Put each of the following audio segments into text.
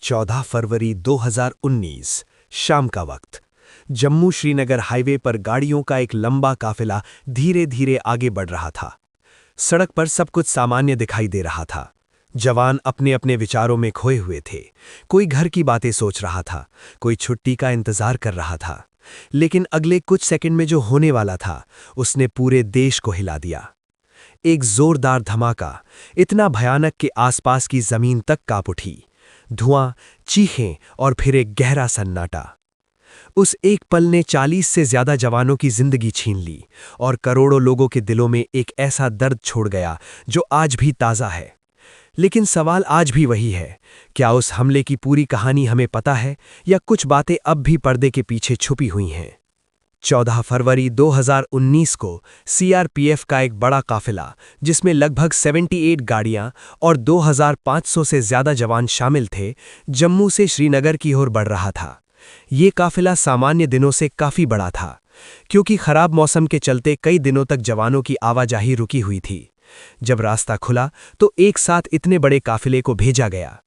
14 फरवरी 2019 शाम का वक्त जम्मू श्रीनगर हाईवे पर गाड़ियों का एक लंबा काफिला धीरे धीरे आगे बढ़ रहा था। सड़क पर सब कुछ सामान्य दिखाई दे रहा था। जवान अपने अपने विचारों में खोए हुए थे। कोई घर की बातें सोच रहा था, कोई छुट्टी का इंतजार कर रहा था। लेकिन अगले कुछ सेकंड में जो होने वाला था उसने पूरे देश को हिला दिया। एक जोरदार धमाका, इतना भयानक कि आसपास की जमीन तक कांप उठी। धुआं, चीखें और फिर एक गहरा सन्नाटा। उस एक पल ने 40 से ज्यादा जवानों की जिंदगी छीन ली और करोड़ों लोगों के दिलों में एक ऐसा दर्द छोड़ गया जो आज भी ताज़ा है। लेकिन सवाल आज भी वही है, क्या उस हमले की पूरी कहानी हमें पता है या कुछ बातें अब भी पर्दे के पीछे छुपी हुई हैं? 14 फरवरी 2019 को सीआरपीएफ का एक बड़ा काफिला, जिसमें लगभग 78 गाड़ियां और 2500 से ज्यादा जवान शामिल थे, जम्मू से श्रीनगर की ओर बढ़ रहा था। ये काफिला सामान्य दिनों से काफी बड़ा था, क्योंकि खराब मौसम के चलते कई दिनों तक जवानों की आवाजाही रुकी हुई थी। जब रास्ता खुला तो एक साथ इतने बड़े काफिले को भेजा गया।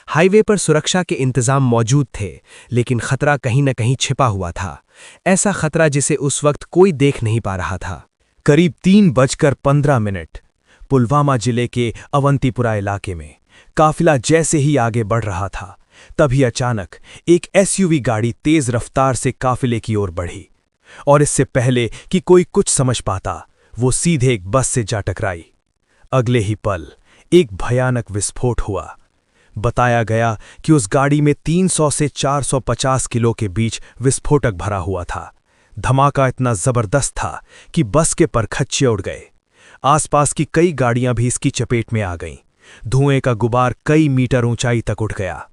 हाईवे पर सुरक्षा के इंतजाम मौजूद थे, लेकिन खतरा कहीं न कहीं छिपा हुआ था। ऐसा खतरा जिसे उस वक्त कोई देख नहीं पा रहा था। करीब 3:15 पुलवामा जिले के अवंतीपुरा इलाके में काफिला जैसे ही आगे बढ़ रहा था, तभी अचानक एक एसयूवी गाड़ी तेज रफ्तार से काफिले की ओर बढ़ी और इससे पहले कि कोई कुछ समझ पाता, वो सीधे एक बस से जा टकराई। अगले ही पल एक भयानक विस्फोट हुआ। बताया गया कि उस गाड़ी में 300 से 450 किलो के बीच विस्फोटक भरा हुआ था। धमाका इतना जबरदस्त था कि बस के परखच्चे उड़ गए। आसपास की कई गाड़ियां भी इसकी चपेट में आ गईं। धुएं का गुबार कई मीटर ऊंचाई तक उठ गया।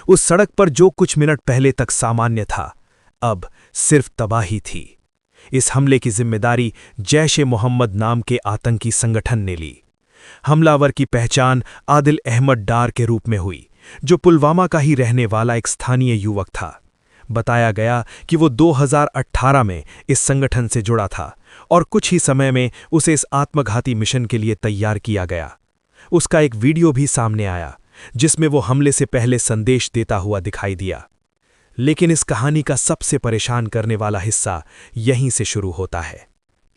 उस सड़क पर जो कुछ मिनट पहले तक सामान्य था, अब सिर्फ तबाही थी। इस हमले की जिम्मेदारी जैश-ए-मोहम्मद नाम के आतंकी संगठन ने ली। हमलावर की पहचान आदिल अहमद डार के रूप में हुई, जो पुलवामा का ही रहने वाला एक स्थानीय युवक था। बताया गया कि वो 2018 में इस संगठन से जुड़ा था और कुछ ही समय में उसे इस आत्मघाती मिशन के लिए तैयार किया गया। उसका एक वीडियो भी सामने आया, जिसमें वो हमले से पहले संदेश देता हुआ दिखाई दिया। लेकिन इस कहानी का सबसे परेशान करने वाला हिस्सा यहीं से शुरू होता है।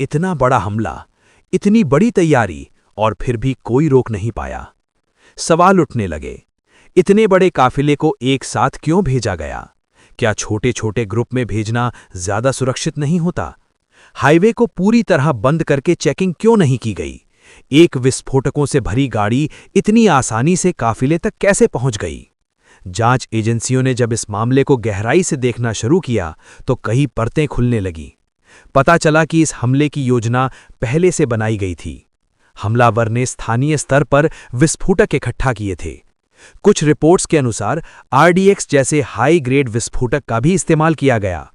इतना बड़ा हमला, इतनी बड़ी तैयारी, और फिर भी कोई रोक नहीं पाया। सवाल उठने लगे, इतने बड़े काफिले को एक साथ क्यों भेजा गया? क्या छोटे छोटे ग्रुप में भेजना ज्यादा सुरक्षित नहीं होता? हाईवे को पूरी तरह बंद करके चेकिंग क्यों नहीं की गई? एक विस्फोटकों से भरी गाड़ी इतनी आसानी से काफिले तक कैसे पहुंच गई? जांच एजेंसियों ने जब इस मामले को गहराई से देखना शुरू किया तो कई परतें खुलने लगीं। पता चला कि इस हमले की योजना पहले से बनाई गई थी। हमलावर ने स्थानीय स्तर पर विस्फोटक इकट्ठा किए थे। कुछ रिपोर्ट्स के अनुसार आरडीएक्स जैसे हाई ग्रेड विस्फोटक का भी इस्तेमाल किया गया।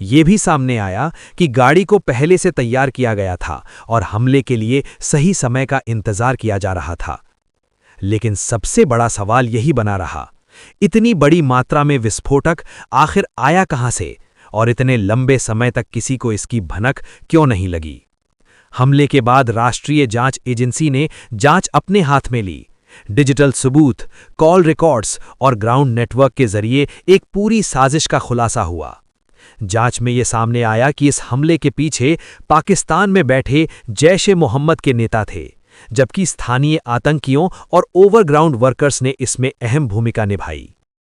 ये भी सामने आया कि गाड़ी को पहले से तैयार किया गया था और हमले के लिए सही समय का इंतजार किया जा रहा था। लेकिन सबसे बड़ा सवाल यही बना रहा, इतनी बड़ी मात्रा में विस्फोटक आखिर आया कहां से और इतने लंबे समय तक किसी को इसकी भनक क्यों नहीं लगी? हमले के बाद राष्ट्रीय जांच एजेंसी ने जांच अपने हाथ में ली। डिजिटल सबूत, कॉल रिकॉर्ड्स और ग्राउंड नेटवर्क के जरिए एक पूरी साजिश का खुलासा हुआ। जांच में यह सामने आया कि इस हमले के पीछे पाकिस्तान में बैठे जैश-ए-मोहम्मद के नेता थे, जबकि स्थानीय आतंकियों और ओवरग्राउंड वर्कर्स ने इसमें अहम भूमिका निभाई।